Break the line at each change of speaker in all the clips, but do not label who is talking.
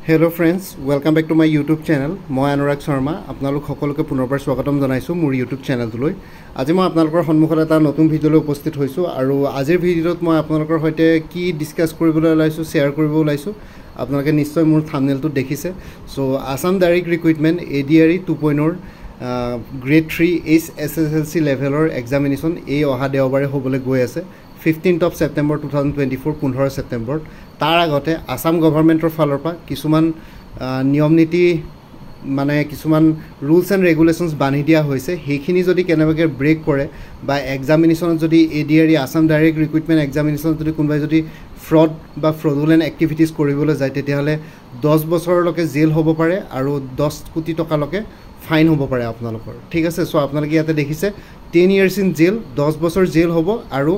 Hello friends, welcome back to my YouTube channel. মই অনুৰাগ শৰ্মা আপোনালোক সকলোকে পুনৰবাৰ স্বাগতম জনাইছো মোৰ YouTube চেনেলটোলৈ। আজি মই আপোনালোকৰ সন্মুখত এটা নতুন ভিডিঅ'লৈ উপস্থিত হৈছো আৰু আজিৰ ভিডিঅ'ত মই আপোনালোকৰ সৈতে কি ডিসকাস কৰিবলৈ ওলাইছো শেয়াৰ কৰিব ওলাইছো আপোনালোকে নিশ্চয় মোৰ থাম্বনেলটো দেখিছে। So Assam direct recruitment ADRE 2.0 grade 3 SSLC লেভেলৰ এক্সামিনেশ্যন এই অহা দেওবাৰে হ'বলৈ গৈ আছে 15th of September 2024 15 সেপ্টেম্বৰ। তাৰ আগতে আসাম গভৰ্ণমেণ্টৰ ফালৰ পৰা কিছুমান নিয়ম নীতি মানে কিছুমান ৰুলছ এণ্ড ৰেগুলেশ্যনছ বান্ধি দিয়া হৈছে সেইখিনি যদি কেনেবাকৈ ব্ৰেক কৰে বা এক্সামিনেশ্যনত যদি ADRE আসাম ডাইৰেক্ট ৰিক্ৰুটমেণ্ট এক্সামিনেশ্যনত যদি কোনোবাই যদি ফ্ৰড বা ফ্ৰডুলেণ্ট এক্টিভিটিজ কৰিবলৈ যায় তেতিয়াহ'লে 10 বছৰলৈকে জেল হ'ব পাৰে আৰু 10 কোটি টকালৈকে ফাইন হ'ব পাৰে আপোনালোকৰ। ঠিক আছে, সো আপোনালোকে ইয়াতে দেখিছে 10 years in jail 10 বছৰ জেল হ'ব আৰু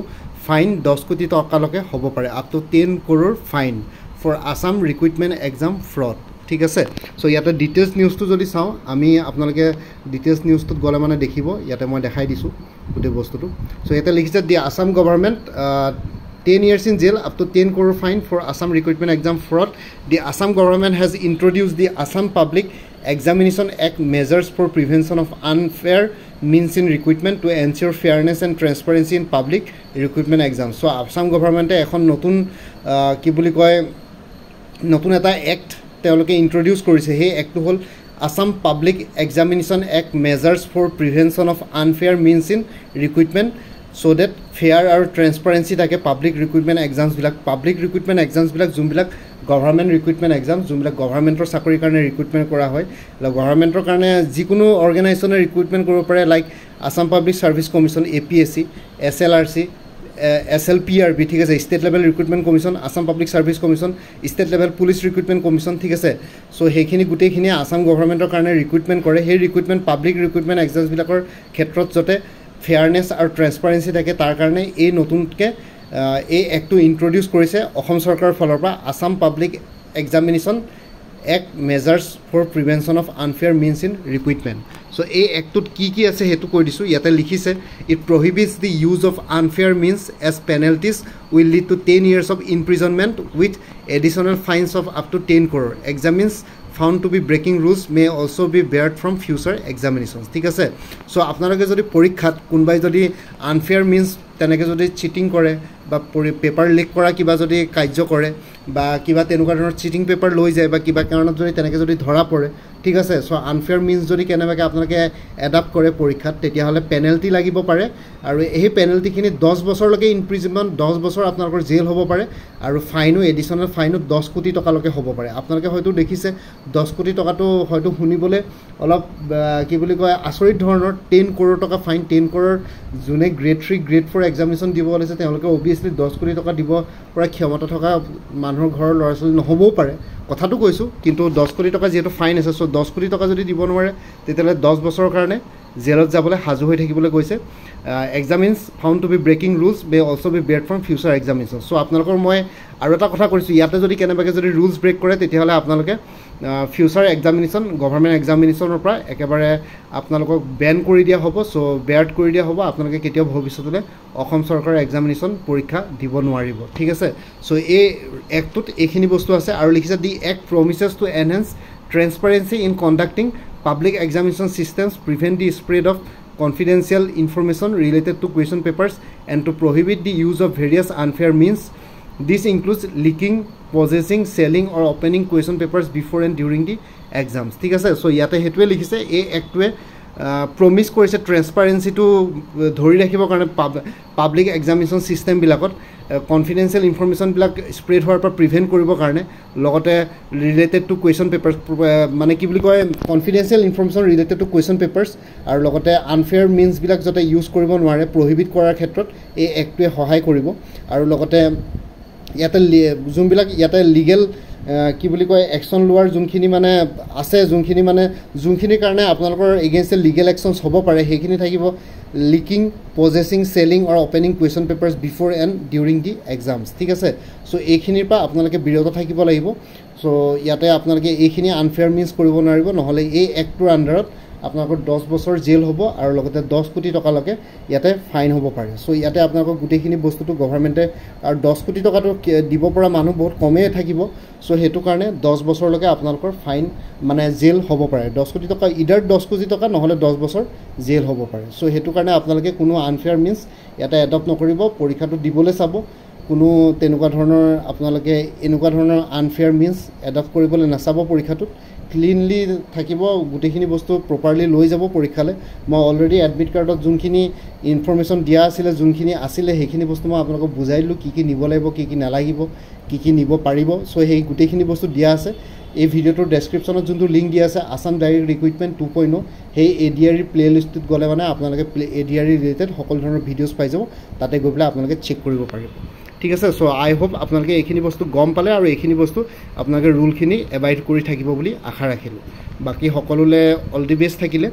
ফাইন 10 কোটি টকালৈকে হ'ব পাৰে up to 10 crore fine for Assam recruitment exam fraud. ঠিক আছে, সো ইয়াতে ডিটেইলছ নিউজটো যদি চাওঁ আমি আপোনালোকে ডিটেইলছ নিউজটোত গ'লে মানে দেখিব ইয়াতে মই দেখাই দিছোঁ গোটেই বস্তুটো। সো ইয়াতে লিখিছে দি Assam government 10 years in jail up to 10 crore fine for Assam recruitment exam fraud. The Assam government has introduced the Assam Public Examination Act measures for prevention of unfair means in recruitment to ensure fairness and transparency in public recruitment exams. So Assam government এখন নতুন কি বুলি কয় নতুন এটা act তেওঁলোকে introduce কৰিছে। সেই এক্টটো হ'ল Assam Public Examination Act measures for prevention of unfair means in recruitment so that fair আৰু ট্ৰেন্সপাৰেন্সি থাকে পাব্লিক ৰিক্ৰুটমেণ্ট এক্সামছবিলাক যোনবিলাক গভৰ্ণমেণ্ট ৰিক্ৰুটমেণ্ট এক্সাম যোনবিলাক গভৰ্ণমেণ্টৰ চাকৰিৰ কাৰণে ৰিক্ৰুটমেণ্ট কৰা হয় গভৰ্ণমেণ্টৰ কাৰণে যিকোনো অৰ্গেনাইজেশ্যনে ৰিক্ৰুটমেণ্ট কৰিব পাৰে like Assam public service commission APSC SLRC SLPRB ঠিক আছে state level recruitment commission Assam public service commission state level police recruitment commission ঠিক আছে। সো সেইখিনি গোটেইখিনি আসাম গভৰ্ণমেণ্টৰ কাৰণে ৰিক্ৰুটমেণ্ট কৰে। সেই ৰিক্ৰুটমেণ্ট পাব্লিক ৰিক্ৰুটমেণ্ট এক্সামছবিলাকৰ ক্ষেত্ৰত যাতে ফেয়াৰনেছ আৰু ট্ৰেন্সপাৰেন্সি থাকে তাৰ কাৰণে এই নতুনকৈ এই এক্টটো ইন্ট্ৰোডিউস কৰিছে অসম চৰকাৰৰ ফালৰ পৰা Assam public examination act measures for prevention of unfair means in recruitment. So এই এক্টটোত কি আছে সেইটো কৈ দিছোঁ। ইয়াতে লিখিছে it prohibits the use of unfair means as penalties will lead to 10 years of imprisonment with additional fines of up to 10 crore. Examines found to be breaking rules may also be barred from future examinations. ঠিক আছে, so আপোনালোকে যদি পৰীক্ষাত কোনোবাই যদি unfair means তেনেকৈ যদি cheating কৰে বা পেপাৰ লিক কৰা কিবা যদি কাৰ্য কৰে বা কিবা তেনেকুৱা ধৰণৰ চিটিং পেপাৰ লৈ যায় বা কিবা কাৰণত যদি তেনেকৈ যদি ধৰা পৰে ঠিক আছে। সো আনফেয়াৰ মিনছ যদি কেনেবাকৈ আপোনালোকে এডাপ্ট কৰে পৰীক্ষাত তেতিয়াহ'লে পেনাল্টি লাগিব পাৰে আৰু এই পেনাল্টিখিনি 10 বছৰলৈকে ইনপ্ৰিজনমেণ্ট 10 বছৰ আপোনালোকৰ জেল হ'ব পাৰে আৰু ফাইনো এডিশ্যনেল ফাইনো 10 কোটি টকালৈকে হ'ব পাৰে। আপোনালোকে হয়তো দেখিছে 10 কোটি টকাটো হয়তো শুনিবলৈ অলপ কি বুলি কয় আচৰিত ধৰণৰ 10 crore টকা ফাইন 10 crore যোনে গ্ৰেড 3 গ্ৰেড 4 এক্সামিনেশ্যন দিব ওলাইছে তেওঁলোকে অভিয়াছলি 10 কোটি টকা দিব পৰা ক্ষমতা থকা মানুহৰ ঘৰৰ ল'ৰা ছোৱালী নহ'বও পাৰে কথাটো কৈছোঁ, কিন্তু 10 কোটি টকা যিহেতু ফাইন আছে সো 10 কোটি টকা যদি দিব নোৱাৰে তেতিয়াহ'লে 10 বছৰৰ কাৰণে জেলত যাবলৈ সাজু হৈ থাকিবলৈ কৈছে। Examinees found to be breaking rules may also' be barred from future examination. So আপোনালোকৰ মই আৰু এটা কথা কৈছোঁ ইয়াতে যদি কেনেবাকৈ যদি ৰুলছ ব্ৰেক কৰে তেতিয়াহ'লে আপোনালোকে ফিউচাৰ এক্সামিনেশ্যন গভৰ্ণমেণ্ট এক্সামিনেশ্যনৰ পৰা একেবাৰে আপোনালোকক বেন কৰি দিয়া হ'ব। সো বেয়াৰ্ড কৰি দিয়া হ'ব, আপোনালোকে কেতিয়াও ভৱিষ্যতলৈ অসম চৰকাৰৰ এক্সামিনেশ্যন পৰীক্ষা দিব নোৱাৰিব। ঠিক আছে, সো এই এক্টটোত এইখিনি বস্তু আছে আৰু লিখিছে the act promises to enhance transparency in conducting public examination systems, prevent the spread of confidential information related to question papers and to prohibit the use of various unfair means. This includes leaking, possessing, selling or opening question papers before and during the exams. ঠিক আছে, so ইয়াতে হেতুৱে লিখিছে এই এক্টটোৱে promise কৰিছে ট্ৰেন্সপাৰেন্সিটো ধৰি ৰাখিবৰ কাৰণে public examination ছিষ্টেমবিলাকত confidential ইনফৰমেশ্যনবিলাক spread হোৱাৰ পৰা প্ৰিভেণ্ট কৰিবৰ কাৰণে লগতে ৰিলেটেড টু কুৱেশ্যন পেপাৰ্ছ মানে কি বুলি কয় confidential information related to question papers আৰু লগতে আনফেয়াৰ মিনছবিলাক যাতে ইউজ কৰিব নোৱাৰে প্ৰহিবিট কৰাৰ ক্ষেত্ৰত এই এক্টটোৱে সহায় কৰিব। আৰু লগতে ইয়াতে যোনবিলাক ইয়াতে লিগেল কি বুলি কয় একশ্যন লোৱাৰ যোনখিনি মানে আছে যোনখিনিৰ কাৰণে আপোনালোকৰ এগেইনষ্টে লিগেল একশ্যনছ হ'ব পাৰে সেইখিনি থাকিব লিকিং পজেছিং চেলিং আৰু opening question papers before and during the exams. ঠিক আছে, সো এইখিনিৰ পৰা আপোনালোকে বিৰত থাকিব লাগিব। সো ইয়াতে আপোনালোকে এইখিনি আনফেয়াৰ মিনছ কৰিব নোৱাৰিব নহ'লে এই এক্টটোৰ আণ্ডাৰত আপোনালোকৰ 10 বছৰ জেল হ'ব আৰু লগতে 10 কোটি টকালৈকে ইয়াতে ফাইন হ'ব পাৰে সো ইয়াতে আপোনালোকৰ গোটেইখিনি বস্তুটো গভৰ্ণমেণ্টে আৰু 10 কোটি টকাটো দিব পৰা মানুহ বহুত কমেই থাকিব সো হেতু কাৰণে 10 বছৰলৈকে আপোনালোকৰ ফাইন মানে জেল হ'ব পাৰে 10 কোটি টকা ইডাৰ 10 কোটি টকা নহলে 10 বছৰ জেল হ'ব পাৰে সো হেতু কাৰণে আপোনালোকে কোনো আনফেয়াৰ মিন্স ইয়াতে এডপ্ট নকৰিব পৰীক্ষাটো দিবলৈ চাব কোনো তেনেকুৱা ধৰণৰ আপোনালোকে এনেকুৱা ধৰণৰ আনফেয়াৰ মিন্স এডপ্ট কৰিবলৈ নাচাব পৰীক্ষাটোত ক্লিনলি থাকিব গোটেইখিনি বস্তু প্ৰপাৰলি লৈ যাব পৰীক্ষালে মই অলৰেডি এডমিট কাৰ্ডত যোনখিনি ইনফৰমেশ্যন দিয়া আছিল যোনখিনি আছিল সেইখিনি বস্তু মই আপোনালোকক বুজাইলো কি নিব লাগিব কি নালাগিব কি নিব পাৰিব সো সেই গোটেইখিনি বস্তু দিয়া আছে এই ভিডিওটোৰ ডেসক্ৰিপচনত যোনটো লিংক দিয়া আছে আসাম ডাইৰী ৰিক্ৰুইটমেণ্ট 2.0 সেই এডিআৰই প্লেলিষ্টত গ'লে মানে আপোনালোকে এডিআৰই ৰিলেটেড সকলো ধৰণৰ ভিডিঅ'ছ পাই যাব তাতে গৈ পেলাই আপোনালোকে চেক কৰিব পাৰিব ঠিক আছে সো আই হোপ আপোনালোকে এইখিনি বস্তু গম পালে আৰু এইখিনি বস্তু আপোনালোকে ৰুলখিনি এবাইড কৰি থাকিব বুলি আশা ৰাখিলোঁ বাকি সকলোলে অল দি বেষ্ট থাকিলে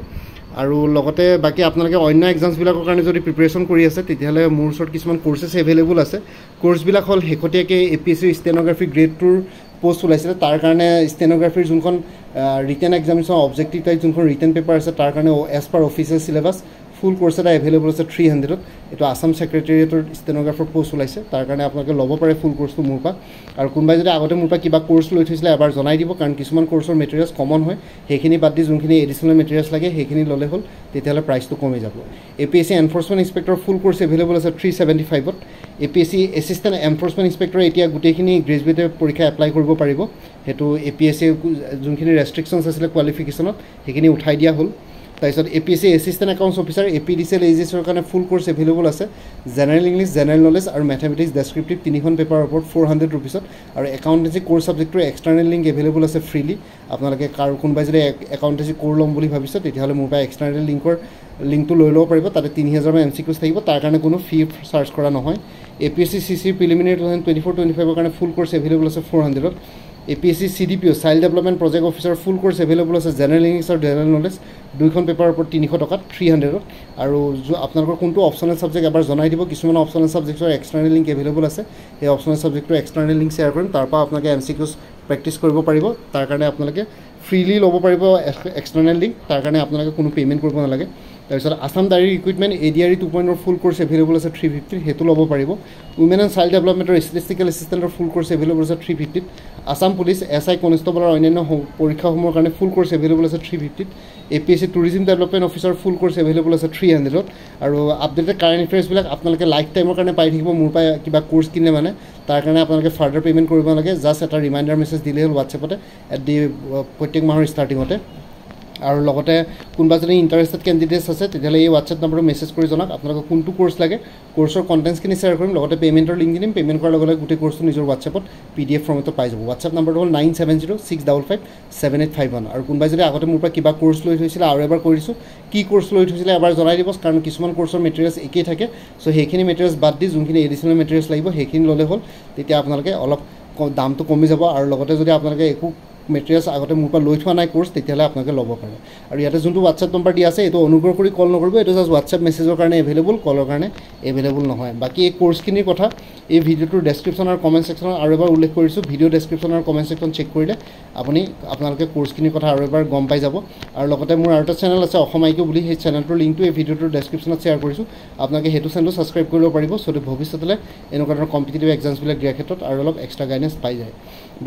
আৰু লগতে বাকি আপোনালোকে অন্য এক্সামছবিলাকৰ কাৰণে যদি প্ৰিপাৰেচন কৰি আছে তেতিয়াহ'লে মোৰ ওচৰত কিছুমান কোৰ্চেছ এভেইলেবল আছে কোৰ্চবিলাক হ'ল শেহতীয়াকৈ এপিএছচি ষ্টেনোগ্ৰাফি গ্ৰেড 2 পোষ্ট ওলাইছিলে তাৰ কাৰণে ষ্টেনোগ্ৰাফিৰ যোনখন ৰিটেন এক্সামিনেশ্যন অবজেক্টিভ টাইপ যোনখন ৰিটেন পেপাৰ আছে তাৰ কাৰণে এজ পাৰ অফিচিয়েল সিলেবাছ ফুল কোৰ্স এটা এভেইলেবল আছে 300 এটো আসাম সেক্ৰেটাৰিয়েটৰ ষ্টেনোগ্ৰাফাৰ পোষ্ট ওলাইছে তাৰ কাৰণে আপোনালোকে ল'ব পাৰে ফুল কোৰ্সটো মোৰ পৰা আৰু কোনবাই যদি আগতে মোৰ পৰা কিবা কোৰ্স লৈ থৈছিলে এবাৰ জনাই দিব কাৰণ কিছুমান কোৰ্সৰ মেটেৰিয়েলছ কমন হয় সেইখিনি বাদ দি যোনখিনি এডিশনাল মেটেৰিয়েলছ লাগে সেইখিনি ল'লে হ'ল তেতিয়ালে প্ৰাইসটো কমে যাব এপিএসসি এনফোৰ্সমেন্ট ইন্সপেক্টৰ ফুল কোৰ্স এভেইলেবল আছে 375 ত এপিএসসি এসিস্টেন্ট এনফোৰ্সমেন্ট ইন্সপেক্টৰ এতিয়া গোটেইখিনি গ্ৰেজুৱেটে পৰীক্ষা এপ্লাই কৰিব পাৰিব হেতু এপিএসসি যোনখিনি ৰেষ্ট্ৰিকশনছ আছিল কোৱালিফিকেশনত সেইখিনি উঠাই দিয়া হ'ল তাৰপিছত APSC assistant accounts officer APDCL এজিএছৰ কাৰণে ফুল কোৰ্স এভেইলেবল আছে জেনাৰেল ইংলিছ জেনাৰেল নলেজ আৰু মেথমেটিক্স ডেসক্ৰিপটিভ তিনিখন পেপাৰৰ ওপৰত 400 ৰুপিছত আৰু একাউণ্টেন্সি কোৰ্স সাবজেক্টৰ এক্সটাৰ্নেল লিংক এভেইলেবল আছে ফ্ৰীলি আপোনালোকে কাৰো কোনবাই যদি একাউণ্টেন্সি কোৰ্স ল'ম বুলি ভাবিছে তেতিয়াহ'লে মোৰ পৰা এক্সটাৰ্নেল লিংকটো লৈ ল'ব পাৰিব তাতে 3000 মান এমচিকিউজ থাকিব তাৰ কাৰণে কোনো ফি চাৰ্জ কৰা নহয় এপিএসসি সিসি প্ৰিলিমিনাৰী 2024-25 ৰ কাৰণে ফুল কোৰ্স এভেইলেবল আছে 400 ত APSC CDPO child development project officer full course available আছে জেনাৰেল ইংলিছ আৰু জেনাৰেল নলেজ দুইখন পেপাৰৰ ওপৰত 300 টকাত 300 আৰু আপোনালোকৰ কোনটো অপচনেল সাবজেক্ট এবাৰ জনাই দিব কিছুমান অপচনেল সাবজেক্টৰ এক্সটাৰ্নেল লিংক এভেইলেবল আছে এই অপচনেল সাবজেক্টৰ এক্সটাৰ্নেল লিংক শেয়াৰ কৰিম তাৰ পৰা আপোনালোকে এমচিকিউজ প্ৰেক্টিছ কৰিব পাৰিব তাৰ কাৰণে আপোনালোকে ফ্ৰীলি ল'ব পাৰিব এক্সটাৰ্নেল লিংক তাৰ কাৰণে আপোনালোকে কোনো পেমেন্ট কৰিব নালাগে তাৰপিছত Assam direct recruitment ADRE 2.0 full course available আছে 350 হেতু ল'ব পাৰিব উমেন এণ্ড চাইল্ড ডেভেলপমেণ্টৰ ষ্টেটিষ্টিকেল এছিষ্টেণ্টৰ ফুল কোৰ্স এভেইলেবল আছে 350 আসাম পুলিচ এসআই কনষ্টেবলৰ অন্যান্য পৰীক্ষাসমূহৰ কাৰণে ফুল কোৰ্স এভেইলেবল আছে 350 APS-C tourism development officer full course available আছে 300 আৰু আপডেটেড কাৰেণ্ট এফেয়াৰ্ছবিলাক আপোনালোকে লাইফ টাইমৰ কাৰণে পাই থাকিব মোৰ পৰা কিবা কোৰ্স কিনে মানে তাৰ কাৰণে আপোনালোকে ফাৰ্ডাৰ পেমেন্ট কৰিব নালাগে জাষ্ট এটা ৰিমাইণ্ডাৰ মেছেজ দিলে হ'ল হোৱাটছএপতে প্ৰত্যেক মাহৰ ষ্টাৰ্টিঙতে আৰু লগতে কোনবা যদি ইন্টাৰেষ্টেড ক্যান্ডিডেটস আছে তেতিয়ালে এই WhatsApp নম্বৰত মেছেজ কৰি জনাক আপোনালোকক কোনটো কোৰ্স লাগে কোৰ্সৰ কন্টেন্টছখিনি শেয়াৰ কৰিম লগতে পেমেন্টৰ লিংক দিম পেমেন্ট কৰাৰ লগে লগে গোটেই কোৰ্সটো নিজৰ WhatsAppত PDF ফৰ্মেটত পাই যাব WhatsApp নম্বৰটো হ'ল 9706557851 আৰু কোনবা যদি আগতে মোৰ পৰা কিবা কোৰ্স লৈ থৈছিল আৰু এবাৰ কৰি দিছো কি কোৰ্স লৈ থৈছিল এবাৰ জনাই দিব কাৰণ কিছুমান কোৰ্সৰ মেটেৰিয়েলছ একেই থাকে সো সেইখিনি মেটেৰিয়েলছ বাদ দি যোনখিনি এডিশনাল মেটেৰিয়েলছ লাগিব সেইখিনি ল'লে হ'ল তেতিয়া আপোনালোকে অলপ দামটো কমি যাব আৰু লগতে যদি আপোনালোকে একো মেটেৰিয়েলছ আগতে মোৰ পৰা লৈ থোৱা নাই কোৰ্স তেতিয়ালে আপোনালোকে ল'ব পাৰে আৰু ইয়াতে যোনটো WhatsApp নম্বৰ দিয়া আছে এটো অনুগ্ৰহ কৰি কল নকৰিব এটো জাস্ট WhatsApp মেছেজৰ কাৰণে এভেইলেবল কলৰ কাৰণে এভেইলেবল নহয় বাকি এই কোৰ্সখিনিৰ কথা এই ভিডিওটোৰ ডেসক্ৰিপচন আৰু কমেন্ট সেকশনত আৰু এবাৰ উল্লেখ কৰিছো ভিডিও ডেসক্ৰিপচন আৰু কমেন্ট সেকশন চেক কৰিলে আপোনালোকে কোৰ্সখিনিৰ কথা আৰু এবাৰ গম পাই যাব আৰু লগতে মোৰ আৰু এটা চেনেল আছে অসমাইকো বুলি সেই চেনেলটোৰ লিংকটো এই ভিডিওটোৰ ডেসক্ৰিপচনত শেয়াৰ কৰিছো আপোনালোকে হেতু চেনেলটো সাবস্ক্ৰাইব কৰিব পাৰিব সো ভৱিষ্যতলৈ এনেকুৱা ধৰণৰ কম্পিটিটিভ এক্সামছবিলাক দিয়াৰ ক্ষেত্ৰত আৰু অলপ এক্সট্ৰা গাইডেন্স পাই যায়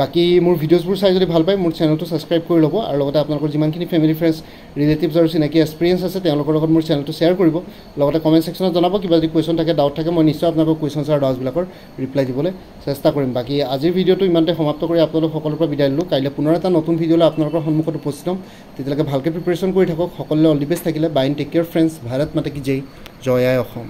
বাকি মোৰ ভিডিওছবোৰ চাই যদি ভাল পায় মোৰ চেনেলটো সাবস্ক্ৰাইব কৰি ল'ব আৰু লগতে আপোনালোকৰ যিমানখিনি ফ্যামিলি ফ্ৰেন্ডছ ৰিলেটিভছ আৰু চিনাকি এক্সপেৰিয়েন্স আছে তেওঁলোকৰ লগত মোৰ চেনেলটো শেয়াৰ কৰিব লগতে কমেন্ট সেকশনত জনাব কিবা যদি কোৱেশ্চন থাকে ডাউট থাকে মই নিশ্চয় আপোনালোকৰ কোৱেশ্চনছ আৰু ডাউটছবিলাকৰ ৰিপ্লাই দিবলৈ চেষ্টা কৰিম বাকি আজিৰ ভিডিওটো ইমানতে সমাপ্ত কৰি আপোনালোক সকলোৰ পৰা বিদায় ললোঁ কাইলৈ পুনৰ এটা নতুন ভিডিঅ'লৈ আপোনালোকৰ সন্মুখত উপস্থিত হ'ম তেতিয়ালৈকে ভালকৈ প্ৰিপাৰেচন কৰি থাকক সকলোলৈ অল দি বেষ্ট থাকিলে bye take care friends Bharat মাতা কি জয় জয় আই অসম